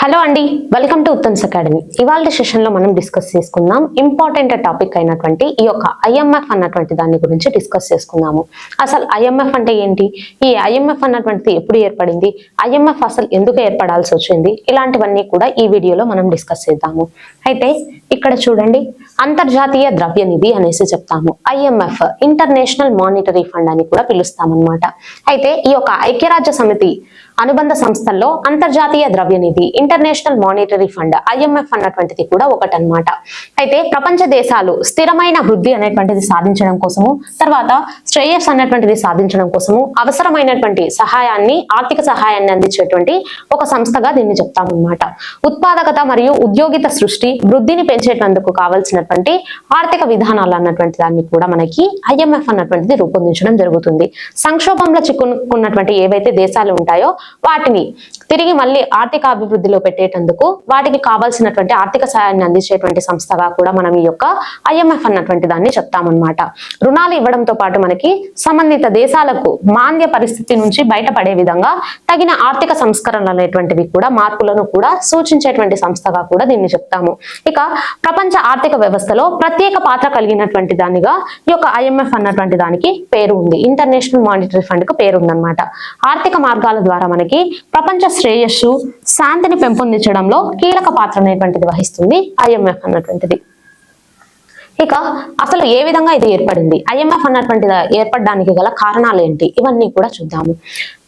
Hello అండి, welcome to Uttam's academy. ఇవాళ session లో మనం డిస్కస్ చేసుకుందాం ఇంపార్టెంట్ టాపిక్ అయినటువంటి ఈ యొక్క ఐఎంఎఫ్ అన్నటువంటి దాని గురించి డిస్కస్ చేసుకుందాము. అసలు ఐఎంఎఫ్ అంటే ఏంటి, ఈ ఐఎంఎఫ్ అన్నటువంటిది ఎప్పుడు ఏర్పడింది, ఐఎంఎఫ్ అసలు ఎందుకు ఏర్పడాల్సి వచ్చింది, ఇలాంటివన్నీ కూడా ఈ వీడియోలో మనం డిస్కస్ చేద్దాము. అయితే ఇక్కడ చూడండి, అంతర్జాతీయ ద్రవ్య నిధి అనేసి చెప్తాము. ఐఎంఎఫ్ ఇంటర్నేషనల్ మానిటరీ ఫండ్ అని కూడా పిలుస్తామన్నమాట. అయితే ఈ యొక్క ఐక్యరాజ్య సమితి అనుబంధ సంస్థల్లో అంతర్జాతీయ ద్రవ్య నిధి, ఇంటర్నేషనల్ మానిటరీ ఫండ్, ఐఎంఎఫ్ అన్నటువంటిది కూడా ఒకటన్నమాట. అయితే ప్రపంచ దేశాలు స్థిరమైన వృద్ధి అనేటువంటిది సాధించడం కోసము, తర్వాత శ్రేయస్ అన్నటువంటిది సాధించడం కోసము అవసరమైనటువంటి సహాయాన్ని, ఆర్థిక సహాయాన్ని అందించేటువంటి ఒక సంస్థగా దీన్ని చెప్తామన్నమాట. ఉత్పాదకత మరియు ఉద్యోగిత సృష్టి, వృద్ధిని పెంచేటందుకు కావాల్సినటువంటి ఆర్థిక విధానాలు అన్నటువంటి దాన్ని కూడా మనకి ఐఎంఎఫ్ అన్నటువంటిది రూపొందించడం జరుగుతుంది. సంక్షోభంలో చిక్కుకున్నటువంటి ఏవైతే దేశాలు ఉంటాయో వాటిని తిరిగి మళ్ళీ ఆర్థిక అభివృద్ధిలో పెట్టేటందుకు, వాటికి కావాల్సినటువంటి ఆర్థిక సహాయాన్ని అందించేటువంటి సంస్థగా కూడా మనం ఈ యొక్క ఐఎంఎఫ్ అన్నటువంటి దాన్ని చెప్తామన్నమాట. రుణాలు ఇవ్వడంతో పాటు మనకి సంబంధిత దేశాలకు మాంద్య పరిస్థితి నుంచి బయటపడే విధంగా తగిన ఆర్థిక సంస్కరణలు అనేటువంటివి కూడా, మార్పులను కూడా సూచించేటువంటి సంస్థగా కూడా దీన్ని చెప్తాము. ఇక ప్రపంచ ఆర్థిక వ్యవస్థలో ప్రత్యేక పాత్ర కలిగినటువంటి దానిగా ఈ యొక్క ఐఎంఎఫ్ అన్నటువంటి దానికి పేరు ఉంది. ఇంటర్నేషనల్ మానిటరీ ఫండ్ కు పేరు ఉందన్నమాట. ఆర్థిక మార్గాల ద్వారా మనకి ప్రపంచ శ్రేయస్సు, శాంతిని పెంపొందించడంలో కీలక పాత్ర అనేటువంటిది వహిస్తుంది ఐఎంఎఫ్ అన్నటువంటిది. ఇక అసలు ఏ విధంగా ఇది ఏర్పడింది, ఐఎంఎఫ్ అన్నటువంటిది ఏర్పడడానికి గల కారణాలు ఏంటి, ఇవన్నీ కూడా చూద్దాము.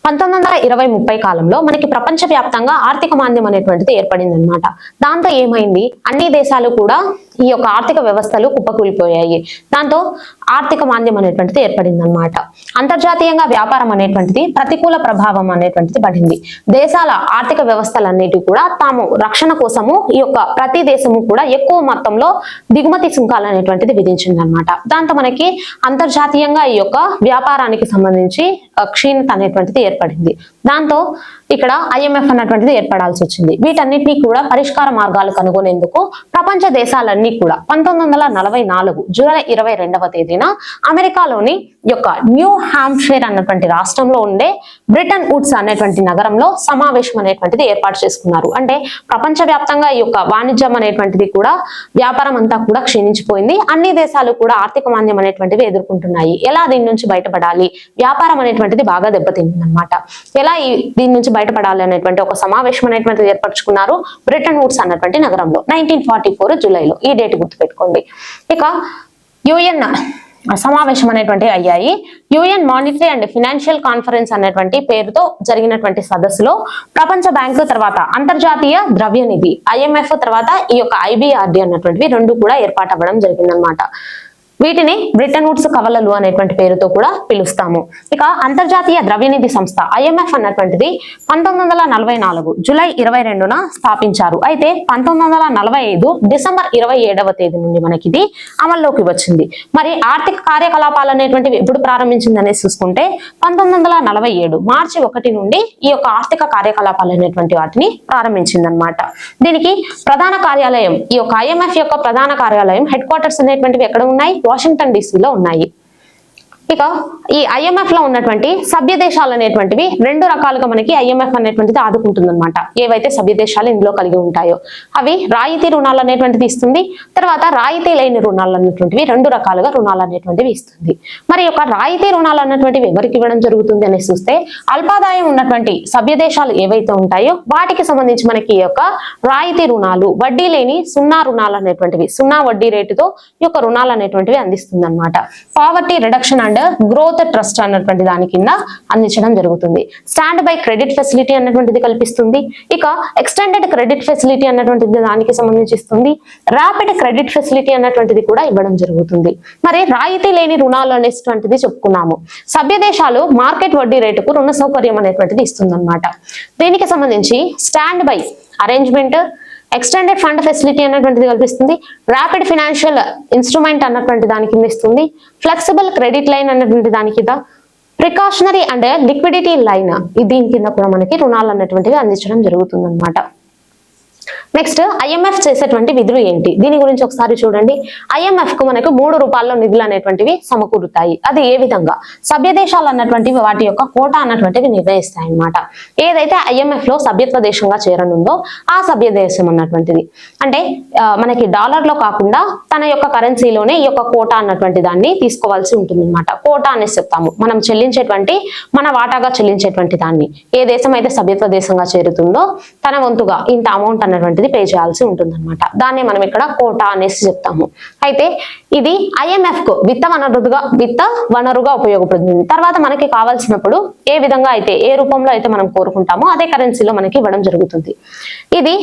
1920-30 కాలంలో మనకి ప్రపంచవ్యాప్తంగా ఆర్థిక మాంద్యం అనేటువంటిది ఏర్పడింది అనమాట. దాంతో ఏమైంది, అన్ని దేశాలు కూడా ఈ యొక్క ఆర్థిక వ్యవస్థలు కుప్పకూలిపోయాయి. దాంతో ఆర్థిక మాంద్యం అనేటువంటిది ఏర్పడింది అనమాట. అంతర్జాతీయంగా వ్యాపారం అనేటువంటిది ప్రతికూల ప్రభావం అనేటువంటిది పడింది. దేశాల ఆర్థిక వ్యవస్థలన్నిటి కూడా తాము రక్షణ కోసము ఈ యొక్క ప్రతి దేశము కూడా ఎక్కువ మొత్తంలో దిగుమతి సుంకాలు అనేటువంటిది విధించింది అనమాట. దాంతో మనకి అంతర్జాతీయంగా ఈ యొక్క వ్యాపారానికి సంబంధించి క్షీణత అనేటువంటిది ఏర్పడింది. దాంతో ఇక్కడ ఐఎంఎఫ్ అన్నటువంటిది ఏర్పడాల్సి వచ్చింది. వీటన్నిటినీ కూడా పరిష్కార మార్గాలు కనుగొనేందుకు ప్రపంచ దేశాలన్నీ కూడా 1944 జూలై 22వ తేదీన అమెరికాలోని యొక్క న్యూ హాంప్షైర్ అన్నటువంటి రాష్ట్రంలో ఉండే బ్రిటన్ వుడ్స్ అనేటువంటి నగరంలో సమావేశం అనేటువంటిది ఏర్పాటు చేసుకున్నారు. అంటే ప్రపంచవ్యాప్తంగా ఈ యొక్క వాణిజ్యం అనేటువంటిది కూడా, వ్యాపారం అంతా కూడా క్షీణించిపోయింది. అన్ని దేశాలు కూడా ఆర్థిక మాంద్యం అనేటువంటివి ఎదుర్కొంటున్నాయి. ఎలా దీని నుంచి బయటపడాలి, వ్యాపారం అనేటువంటిది బాగా దెబ్బతింది అనమాట. ఎలా దీని నుంచి బయటపడాలి అనేటువంటి ఒక సమావేశం అనేటువంటిది ఏర్పరచుకున్నారు బ్రిటన్ వుడ్స్ అన్నటువంటి నగరంలో 1944 జూలైలో. ఈ డేట్ గుర్తుపెట్టుకోండి. ఇక యుఎన్ సమావేశం అనేటువంటి అయ్యాయి. UN monetary and financial conference అనేటువంటి పేరుతో జరిగినటువంటి సదస్సులో ప్రపంచ బ్యాంకు, తర్వాత అంతర్జాతీయ ద్రవ్య నిధి ఐఎంఎఫ్, తర్వాత ఈ యొక్క ఐబిఆర్డి అన్నటువంటివి రెండు కూడా ఏర్పాటు అవ్వడం జరిగిందనమాట. వీటిని బ్రిటన్ వుడ్స్ కవలలు అనేటువంటి పేరుతో కూడా పిలుస్తాము. ఇక అంతర్జాతీయ ద్రవ్యనిధి సంస్థ ఐఎంఎఫ్ అన్నటువంటిది 1944 జూలై 22న స్థాపించారు. అయితే 1945 డిసెంబర్ 27వ తేదీ నుండి మనకి ఇది అమల్లోకి వచ్చింది. మరి ఆర్థిక కార్యకలాపాలు అనేటువంటివి ఎప్పుడు ప్రారంభించింది అనేసి చూసుకుంటే 1947 మార్చి 1 నుండి ఈ యొక్క ఆర్థిక కార్యకలాపాలు అనేటువంటి వాటిని ప్రారంభించింది అనమాట. దీనికి ప్రధాన కార్యాలయం, ఈ యొక్క ఐఎంఎఫ్ యొక్క ప్రధాన కార్యాలయం, హెడ్ క్వార్టర్స్ అనేటువంటివి ఎక్కడ ఉన్నాయి, వాషింగ్టన్ డీసీలో ఉన్నాయి. ఇక ఈ ఐఎంఎఫ్ లో ఉన్నటువంటి సభ్య దేశాలు అనేటువంటివి రెండు రకాలుగా మనకి ఐఎంఎఫ్ అనేటువంటిది ఆదుకుంటుంది అనమాట. ఏవైతే సభ్య దేశాలు ఇందులో కలిగి ఉంటాయో అవి రాయితీ రుణాలు అనేటువంటిది ఇస్తుంది, తర్వాత రాయితీ లేని రుణాలు అనేటువంటివి రెండు రకాలుగా రుణాలు అనేటువంటివి ఇస్తుంది. మరి యొక్క రాయితీ రుణాలు అనేటువంటివి ఎవరికి ఇవ్వడం జరుగుతుంది అని చూస్తే, అల్పాదాయం ఉన్నటువంటి సభ్య దేశాలు ఏవైతే ఉంటాయో వాటికి సంబంధించి మనకి ఈ యొక్క రాయితీ రుణాలు, వడ్డీ లేని సున్నా రుణాలు అనేటువంటివి, సున్నా వడ్డీ రేటుతో ఈ యొక్క రుణాలు అనేటువంటివి అందిస్తుంది అనమాట. Poverty reduction and growth trust అన్నటువంటి దాని కింద అందించడం జరుగుతుంది. స్టాండ్ బై క్రెడిట్ ఫెసిలిటీ అన్నటువంటిది కల్పిస్తుంది. ఇక ఎక్స్టెండెడ్ క్రెడిట్ ఫెసిలిటీ అన్నటువంటిది దానికి సంబంధించి ఇస్తుంది. ర్యాపిడ్ క్రెడిట్ ఫెసిలిటీ అన్నటువంటిది కూడా ఇవ్వడం జరుగుతుంది. మరి రాయితీ లేని రుణాలు అనేటువంటిది చెప్పుకున్నాము. సభ్య దేశాలు మార్కెట్ వడ్డీ రేటుకు రుణ సౌకర్యం అనేటువంటిది ఇస్తుంది అనమాట. దీనికి సంబంధించి stand by arrangement, extended fund facility అన్నటువంటిది కల్పిస్తుంది. ర్యాపిడ్ ఫైనాన్షియల్ ఇన్స్ట్రుమెంట్ అన్నటువంటి దాని కింద ఇస్తుంది. ఫ్లెక్సిబుల్ క్రెడిట్ లైన్ అన్నటువంటి దాని కింద, ప్రికాషనరీ అండ్ లిక్విడిటీ లైన్ దీని కింద కూడా మనకి రుణాలు అన్నటువంటివి అందించడం జరుగుతుంది అనమాట. నెక్స్ట్ ఐఎంఎఫ్ చేసేటువంటి విధులు ఏంటి, దీని గురించి ఒకసారి చూడండి. ఐఎంఎఫ్ కు మనకు 3 రూపాల్లో నిధులు అనేటువంటివి సమకూరుతాయి. అది ఏ విధంగా? సభ్య దేశాలు అన్నటువంటివి వాటి యొక్క కోటా అన్నటువంటివి నిర్ణయిస్తాయి అన్నమాట. ఏదైతే ఐఎంఎఫ్ లో సభ్యత్వ దేశంగా చేరనుందో ఆ సభ్య దేశం అన్నటువంటిది అంటే మనకి డాలర్ లో కాకుండా తన యొక్క కరెన్సీలోనే ఈ యొక్క కోటా అన్నటువంటి దాన్ని తీసుకోవాల్సి ఉంటుంది అన్నమాట. కోటా అనేసి చెప్తాము, మనం చెల్లించేటువంటి మన వాటాగా చెల్లించేటువంటి దాన్ని. ఏ దేశం అయితే సభ్యత్వ దేశంగా చేరుతుందో తన వంతుగా ఇంత అమౌంట్ అన్నటువంటి పే చేయాల్సి ఉంటుంది అనమాట. దాన్ని మనం ఇక్కడ కోటా అనేసి చెప్తాము. అయితే ఇది ఐఎంఎఫ్ కు విత్త వనరుగా ఉపయోగపడుతుంది. తర్వాత మనకి కావాల్సినప్పుడు ఏ విధంగా అయితే ఏ రూపంలో అయితే మనం కోరుకుంటామో అదే కరెన్సీలో మనకి ఇవ్వడం జరుగుతుంది. ఇది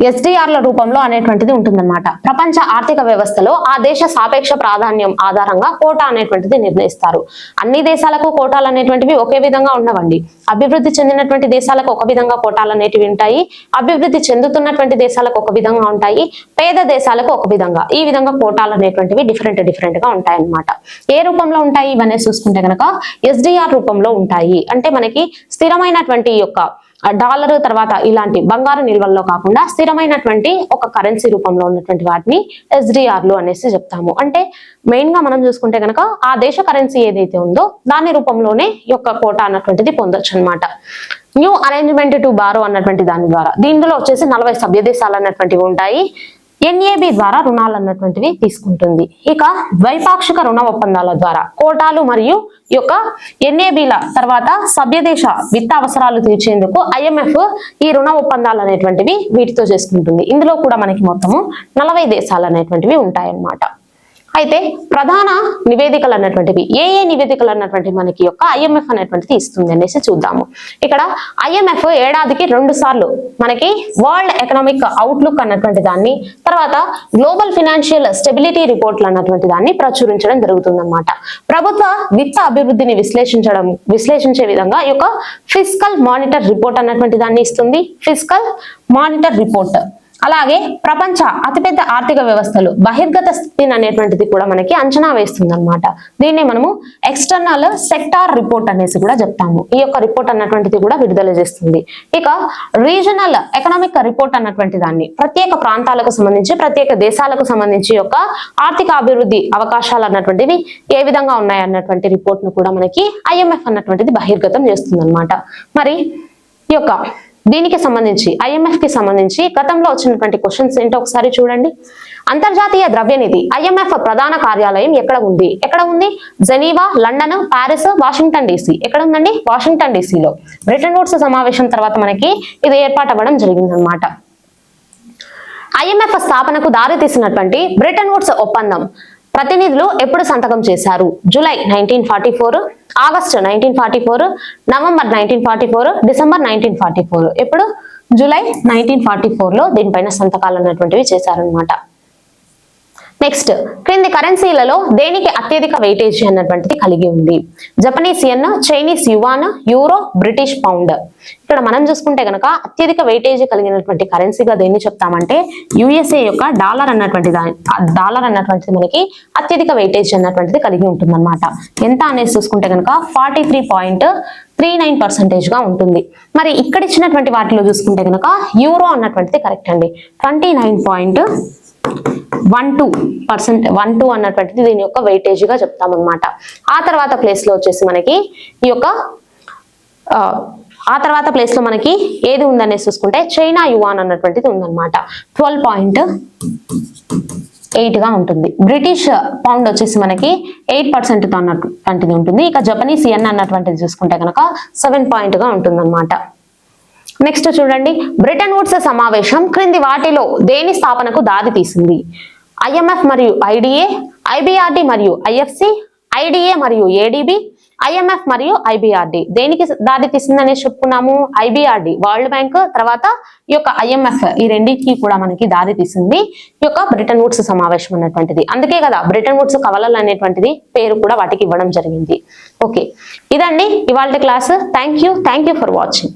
ఎస్డిఆర్ల రూపంలో అనేటువంటిది ఉంటుందన్నమాట. ప్రపంచ ఆర్థిక వ్యవస్థలో ఆ దేశ సాపేక్ష ప్రాధాన్యం ఆధారంగా కోటా అనేటువంటిది నిర్ణయిస్తారు. అన్ని దేశాలకు కోటాలు అనేటువంటివి ఒకే విధంగా ఉండవండి. అభివృద్ధి చెందినటువంటి దేశాలకు ఒక విధంగా కోటాలు అనేటివి ఉంటాయి, అభివృద్ధి చెందుతున్నటువంటి దేశాలకు ఒక విధంగా ఉంటాయి, పేద దేశాలకు ఒక విధంగా. ఈ విధంగా కోటాలు అనేటువంటివి డిఫరెంట్ గా ఉంటాయి అన్నమాట. ఏ రూపంలో ఉంటాయి ఇవన్నీ చూసుకుంటే కనుక ఎస్డిఆర్ రూపంలో ఉంటాయి. అంటే మనకి స్థిరమైనటువంటి యొక్క డాలర్ తర్వాత ఇలాంటి బంగారు నిల్వల్లో కాకుండా స్థిరమైనటువంటి ఒక కరెన్సీ రూపంలో ఉన్నటువంటి వాటిని ఎస్డిఆర్లు అనేసి చెప్తాము. అంటే మెయిన్ గా మనం చూసుకుంటే కనుక ఆ దేశ కరెన్సీ ఏదైతే ఉందో దాని రూపంలోనే ఈ యొక్క కోటా అన్నటువంటిది పొందొచ్చు అనమాట. న్యూ అరేంజ్మెంట్ టు బారో అన్నటువంటి దాని ద్వారా దీనిలో వచ్చేసి 40 సభ్య దేశాలు అన్నటువంటివి ఉంటాయి. ఎన్ఏబి ద్వారా రుణాలు అన్నటువంటివి తీసుకుంటుంది. ఇక ద్వైపాక్షిక రుణ ఒప్పందాల ద్వారా కోటాలు మరియు ఈ యొక్క ఎన్ఏబిల తర్వాత సభ్యదేశ విత్త అవసరాలు తీర్చేందుకు ఐఎంఎఫ్ ఈ రుణ ఒప్పందాలు అనేటువంటివి వీటితో చేసుకుంటుంది. ఇందులో కూడా మనకి మొత్తము 40 దేశాలు అనేటువంటివి ఉంటాయన్నమాట. అయితే ప్రధాన నివేదికలు అన్నటువంటివి ఏ నివేదికలు అన్నటువంటి మనకి యొక్క ఐఎంఎఫ్ అనేటువంటిది ఇస్తుంది అనేసి చూద్దాము. ఇక్కడ ఐఎంఎఫ్ ఏడాదికి 2 సార్లు మనకి వరల్డ్ ఎకనామిక్ అవుట్లుక్ అన్నటువంటి దాన్ని, తర్వాత గ్లోబల్ ఫినాన్షియల్ స్టెబిలిటీ రిపోర్ట్లు అన్నటువంటి దాన్ని ప్రచురించడం జరుగుతుంది అన్నమాట. ప్రభుత్వ విత్త అభివృద్ధిని విశ్లేషించే విధంగా ఈ యొక్క ఫిస్కల్ మానిటర్ రిపోర్ట్ అన్నటువంటి దాన్ని ఇస్తుంది. ఫిస్కల్ మానిటర్ రిపోర్ట్ అలాగే ప్రపంచ అతిపెద్ద ఆర్థిక వ్యవస్థలు బహిర్గత స్థితిని అనేటువంటిది కూడా మనకి అంచనా వేస్తుంది అనమాట. దీన్ని మనము ఎక్స్టర్నల్ సెక్టార్ రిపోర్ట్ అనేసి కూడా చెప్తాము. ఈ యొక్క రిపోర్ట్ అన్నటువంటిది కూడా విడుదల చేస్తుంది. ఇక రీజనల్ ఎకనామిక్ రిపోర్ట్ అన్నటువంటి దాన్ని ప్రత్యేక ప్రాంతాలకు సంబంధించి ప్రత్యేక దేశాలకు సంబంధించి యొక్క ఆర్థిక అభివృద్ధి అవకాశాలు అన్నటువంటివి ఏ విధంగా ఉన్నాయి అన్నటువంటి రిపోర్ట్ ను కూడా మనకి ఐఎంఎఫ్ అన్నటువంటిది బహిర్గతం చేస్తుంది అనమాట. మరి ఈ యొక్క దీనికి సంబంధించి ఐఎంఎఫ్ కి సంబంధించి గతంలో వచ్చినటువంటి క్వశ్చన్స్ ఏంటో ఒకసారి చూడండి. అంతర్జాతీయ ద్రవ్యనిధి ఐఎంఎఫ్ ప్రధాన కార్యాలయం ఎక్కడ ఉంది? Geneva, London, Paris, Washington DC. ఎక్కడ ఉందండి? వాషింగ్టన్ డీసీలో. బ్రిటన్ వుడ్స్ సమావేశం తర్వాత మనకి ఇది ఏర్పాటు అవ్వడం జరిగిందనమాట. ఐఎంఎఫ్ స్థాపనకు దారి తీసినటువంటి బ్రిటన్ వుడ్స్ ఒప్పందం ప్రతినిధులు ఎప్పుడు సంతకం చేశారు? July 1944, August 1944, November 1944, December 1944. ఎప్పుడు? జూలై 1944లో దీనిపైన సంతకాలు అన్నటువంటివి చేశారనమాట. నెక్స్ట్, క్రింది కరెన్సీలలో దేనికి అత్యధిక వెయిటేజ్ అన్నటువంటిది కలిగి ఉంది? Japanese N, Chinese yuan, euro, British pound. ఇక్కడ మనం చూసుకుంటే కనుక అత్యధిక వెయిటేజ్ కలిగినటువంటి కరెన్సీగా దేన్ని చెప్తామంటే యుఎస్ఏ యొక్క డాలర్ అన్నటువంటిది మనకి అత్యధిక వెయిటేజ్ అన్నటువంటిది కలిగి ఉంటుంది అనమాట. ఎంత అనేసి చూసుకుంటే కనుక 43.39% గా ఉంటుంది. మరి ఇక్కడ ఇచ్చినటువంటి వాటిలో చూసుకుంటే కనుక యూరో అన్నటువంటిది కరెక్ట్ అండి. 29.12% అన్నటువంటిది దీని యొక్క వెయిటేజ్ గా చెప్తామన్నమాట. ఆ తర్వాత ప్లేస్ లో వచ్చేసి మనకి ఈ యొక్క ఏది ఉందనేసి చూసుకుంటే చైనా యువాన్ అన్నటువంటిది ఉందన్నమాట. 12.8 గా ఉంటుంది. బ్రిటిష్ పౌండ్ వచ్చేసి మనకి 8% అన్నటువంటిది ఉంటుంది. ఇక జపనీస్ యెన్ అన్నటువంటిది చూసుకుంటే కనుక 7 గా ఉంటుంది అనమాట. నెక్స్ట్ చూడండి, బ్రిటన్ వుడ్స్ సమావేశం క్రింది వాటిలో దేని స్థాపనకు దారి తీసింది? ఐఎంఎఫ్ మరియు ఐడిఏ, ఐబిఆర్డి మరియు ఐఎఫ్సి, ఐడిఏ మరియు ఏడిబి, ఐఎంఎఫ్ మరియు ఐబిఆర్డి. దేనికి దారి తీసిందని చెప్పుకున్నాము? ఐబిఆర్డి వరల్డ్ బ్యాంక్, తర్వాత ఈ యొక్క ఐఎంఎఫ్, ఈ రెండింటికి కూడా మనకి దారి తీసింది ఈ యొక్క బ్రిటన్ వుడ్స్ సమావేశం అన్నటువంటిది. అందుకే కదా బ్రిటన్ వుడ్స్ కవలలు అనేటువంటిది పేరు కూడా వాటికి ఇవ్వడం జరిగింది. ఓకే, ఇదండి ఇవాళ class. Thank you for watching.